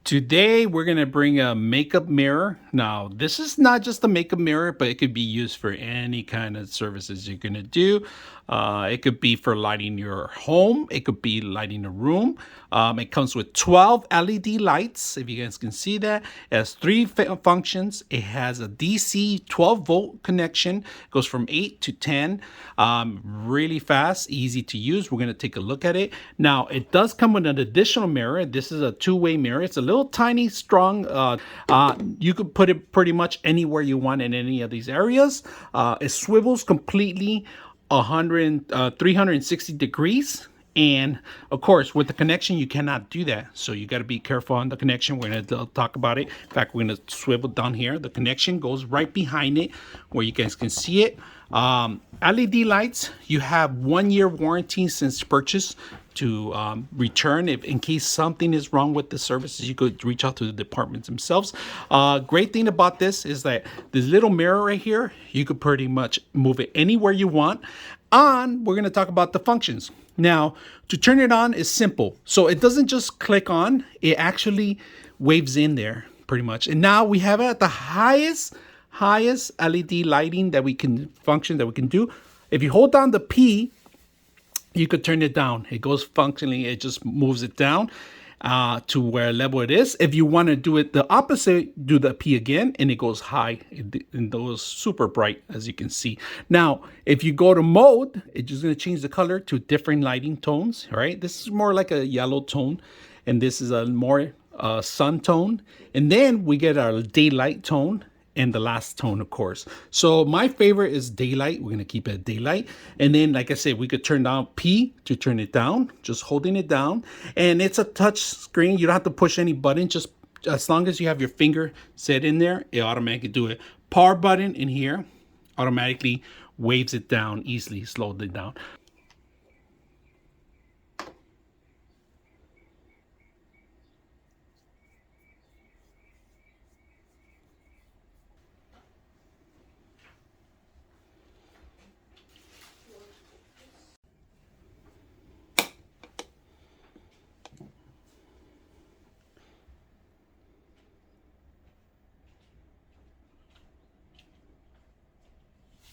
Today, we're going to bring a makeup mirror. Now, this is not just a makeup mirror, but it could be used for any kind of services you're going to do. It could be for lighting your home. It could be lighting a room. It comes with 12 LED lights, if you guys can see that. It has three functions. It has a DC 12-volt connection. It goes from 8 to 10. Really fast, easy to use. We're going to take a look at it. Now, it does come with an additional mirror. This is a two-way mirror. It's a little tiny, strong. You could put it pretty much anywhere you want in any of these areas. It swivels completely 360 degrees. And of course, with the connection, you cannot do that. So you got to be careful on the connection. We're going to talk about it. In fact, we're going to swivel down here. The connection goes right behind it where you guys can see it. LED lights, you have 1 year warranty since purchase to return. If in case something is wrong with the services, you could reach out to the departments themselves. Great thing about this is that this little mirror right here, you could pretty much move it anywhere you want. And we're going to talk about the functions. Now, to turn it on is simple. So it doesn't just click on, it actually waves in there pretty much. And now we have it at the highest LED lighting that we can do. If you hold down the P, you could turn it down. It goes functionally, it just moves it down to where level it is. If you want to do it the opposite, do the P again, and it goes high. It goes super bright, as you can see. Now, if you go to mode, it's just going to change the color to different lighting tones, right? This is more like a yellow tone, and this is a more sun tone. And then we get our daylight tone, and the last tone, of course. So my favorite is daylight. We're gonna keep it daylight. And then, like I said, we could turn down P to turn it down, just holding it down. And it's a touch screen. You don't have to push any button. Just as long as you have your finger set in there, it automatically do it. Power button in here automatically waves it down easily, slows it down.